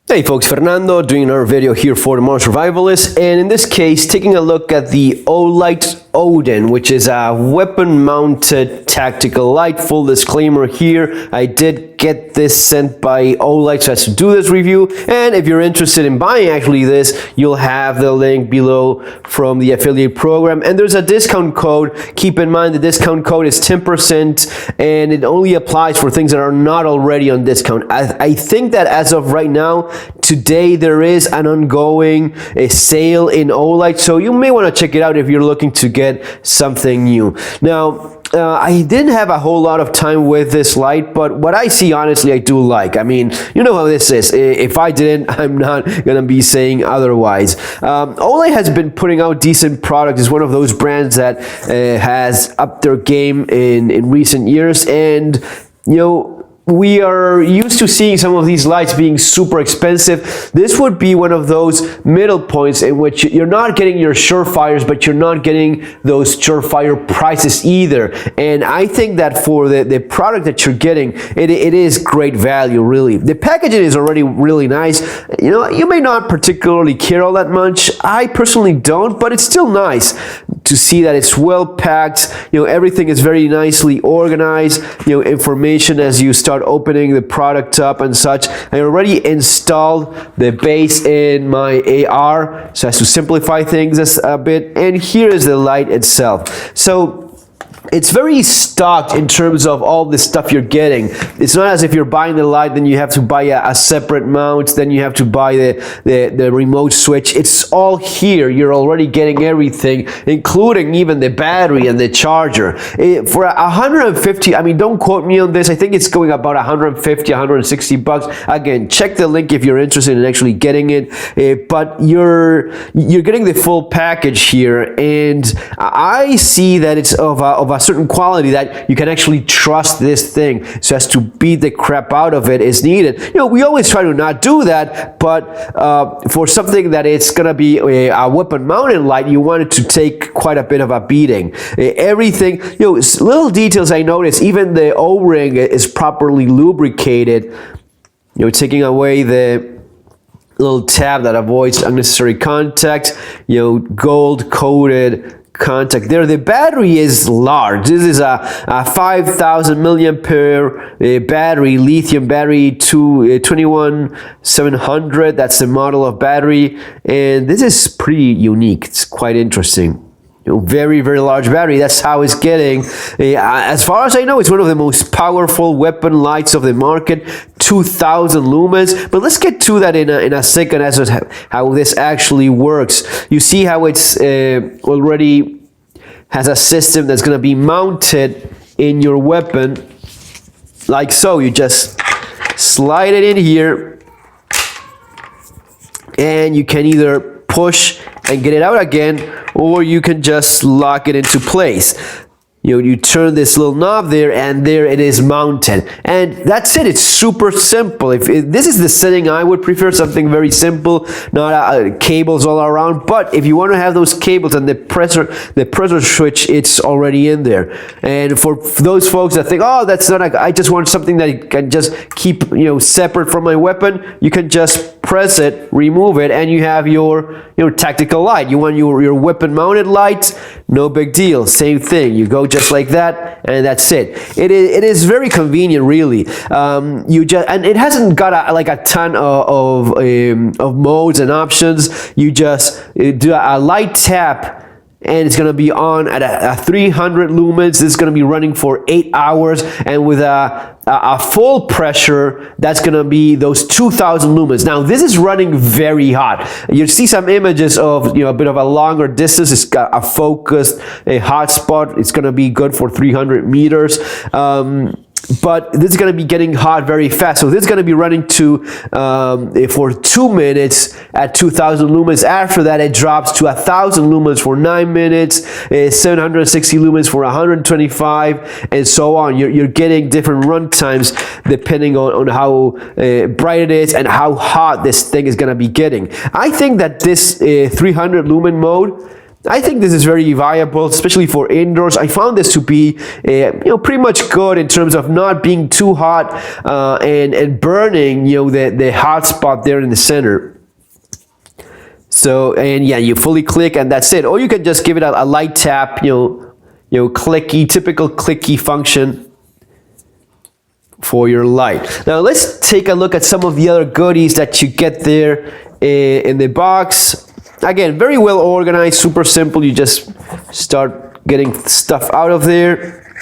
Hey folks, Fernando doing another video here for the Modern Survivalist, and in this case taking a look at the Olight Odin, which is a weapon-mounted tactical light. Full disclaimer here, I did get this sent by Olight so as to do this review, and if you're interested in buying actually this, you'll have the link below from the affiliate program, and there's a discount code. Keep in mind the discount code is 10% and it only applies for things that are not already on discount. I think that as of right now, today there is an ongoing sale in Olight, so you may want to check it out if you're looking to get something new. Now, I didn't have a whole lot of time with this light, but what I see, honestly, I do like. I mean, you know how this is. If I didn't, I'm not gonna be saying otherwise. Olight has been putting out decent products. It's one of those brands that has upped their game in recent years, and you know, we are used to seeing some of these lights being super expensive. This would be one of those middle points in which you're not getting your surefires, but you're not getting those surefire prices either. And I think that for the product that you're getting, it is great value, really. The packaging is already really nice. You know, you may not particularly care all that much. I personally don't, but it's still nice to see that it's well packed. You know, everything is very nicely organized. You know, information as you start opening the product up and such. I already installed the base in my AR so as to simplify things a bit, and here is the light itself. So it's very stocked in terms of all the stuff you're getting. It's not as if you're buying the light, then you have to buy a separate mount, then you have to buy the remote switch. It's all here. You're already getting everything, including even the battery and the charger. For 150, I mean, don't quote me on this. I think it's going about 150, 160 bucks. Again, check the link if you're interested in actually getting it. But you're getting the full package here, and I see that it's of a certain quality that you can actually trust this thing, so as to beat the crap out of it is needed. You know, we always try to not do that, but for something that it's gonna be a weapon mounted light, you want it to take quite a bit of a beating. Everything, you know, little details I noticed, even the O-ring is properly lubricated, you know, taking away the little tab that avoids unnecessary contact, you know, gold coated contact there. The battery is large. This is a 5,000 milliampere battery, lithium battery, 21700. That's the model of battery, and this is pretty unique. It's quite interesting. You know, very, very large battery. That's how it's getting. As far as I know, it's one of the most powerful weapon lights of the market, 2,000 lumens. But let's get to that in a second as to how this actually works. You see how it's already has a system that's going to be mounted in your weapon, like so. You just slide it in here, and you can either push and get it out again, or you can just lock it into place. You know, you turn this little knob there, and there it is mounted, and that's it. It's super simple. If this is the setting I would prefer, something very simple, not cables all around. But if you want to have those cables and the pressure switch, it's already in there. And for those folks that think, oh, that's not, I just want something that I can just keep, you know, separate from my weapon, you can just press it, remove it, and you have your tactical light. You want your weapon mounted light, no big deal. Same thing. You go just like that, and that's it. It is very convenient, really. You just, and it hasn't got a ton of modes and options. You just do a light tap, and it's going to be on at a 300 lumens. This is going to be running for 8 hours, and with a full pressure, that's going to be those 2,000 lumens. Now, this is running very hot. You see some images of, you know, a bit of a longer distance. It's got a focused hot spot. It's going to be good for 300 meters. But this is going to be getting hot very fast. So this is going to be running to for 2 minutes at 2,000 lumens. After that, it drops to 1,000 lumens for 9 minutes, 760 lumens for 125, and so on. You're getting different run times depending on how bright it is and how hot this thing is going to be getting. I think that this 300 lumen mode I think this is very viable, especially for indoors. I found this to be, pretty much good in terms of not being too hot and burning, the hot spot there in the center. So, and yeah, you fully click and that's it. Or you can just give it a light tap, clicky, typical clicky function for your light. Now let's take a look at some of the other goodies that you get there in the box. Again, very well organized, super simple. You just start getting stuff out of there.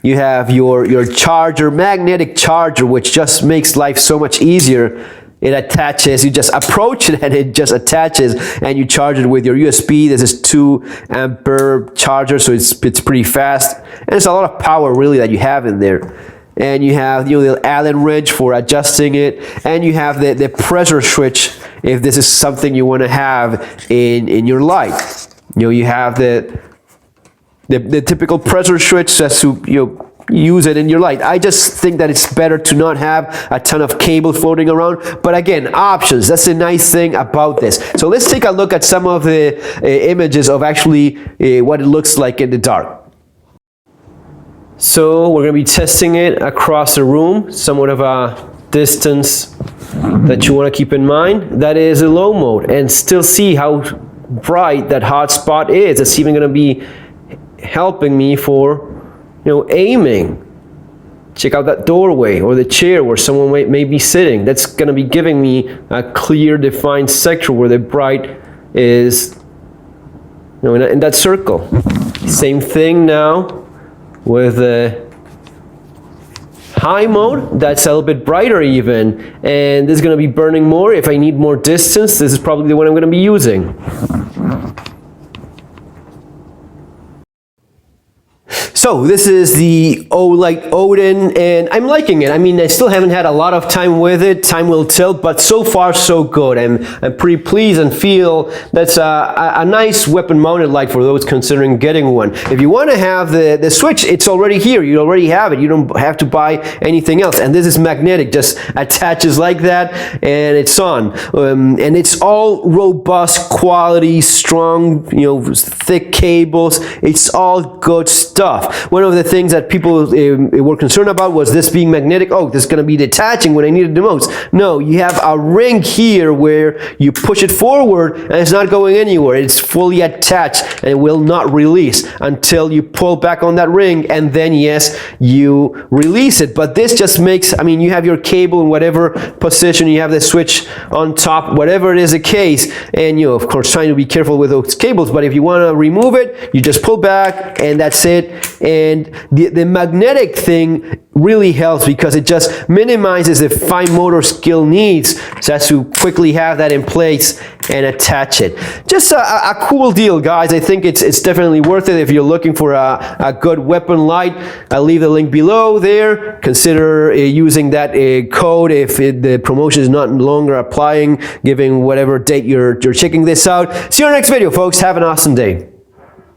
You have your charger, magnetic charger, which just makes life so much easier. It attaches, you just approach it and it just attaches and you charge it with your USB. This is 2 ampere charger, so it's pretty fast. And it's a lot of power really that you have in there. And you have the Allen wrench for adjusting it, and you have the pressure switch if this is something you want to have in your light. You have the typical pressure switch just to use it in your light. I just think that it's better to not have a ton of cable floating around, but again, options, that's the nice thing about this. So let's take a look at some of the images of actually what it looks like in the dark. So we're going to be testing it across the room, somewhat of a distance that you want to keep in mind. That is a low mode, and still see how bright that hot spot is. It's even going to be helping me for aiming. Check out that doorway or the chair where someone may be sitting. That's going to be giving me a clear defined sector where the bright is in that circle. Same thing now with the high mode. That's a little bit brighter even, and this is going to be burning more. If I need more distance, this is probably the one I'm going to be using. So this is the Olight Odin, and I'm liking it. I mean, I still haven't had a lot of time with it. Time will tell, but so far so good. I'm pretty pleased and feel that's a nice weapon-mounted light for those considering getting one. If you want to have the switch, it's already here. You already have it. You don't have to buy anything else. And this is magnetic, just attaches like that, and it's on. And it's all robust, quality, strong, thick cables. It's all good stuff. One of the things that people were concerned about was this being magnetic. Oh, this is going to be detaching when I need it the most. No, you have a ring here where you push it forward and it's not going anywhere. It's fully attached and it will not release until you pull back on that ring, and then yes, you release it. But this just makes, you have your cable in whatever position, you have the switch on top, whatever it is the case, and of course trying to be careful with those cables. But if you want to remove it, you just pull back and that's it. And the magnetic thing really helps because it just minimizes the fine motor skill needs, so as to quickly have that in place and attach it. Just a cool deal, guys. I think it's definitely worth it if you're looking for a good weapon light. I'll leave the link below there. Consider using that code if the promotion is not longer applying, given whatever date you're checking this out. See you in our next video, folks. Have an awesome day.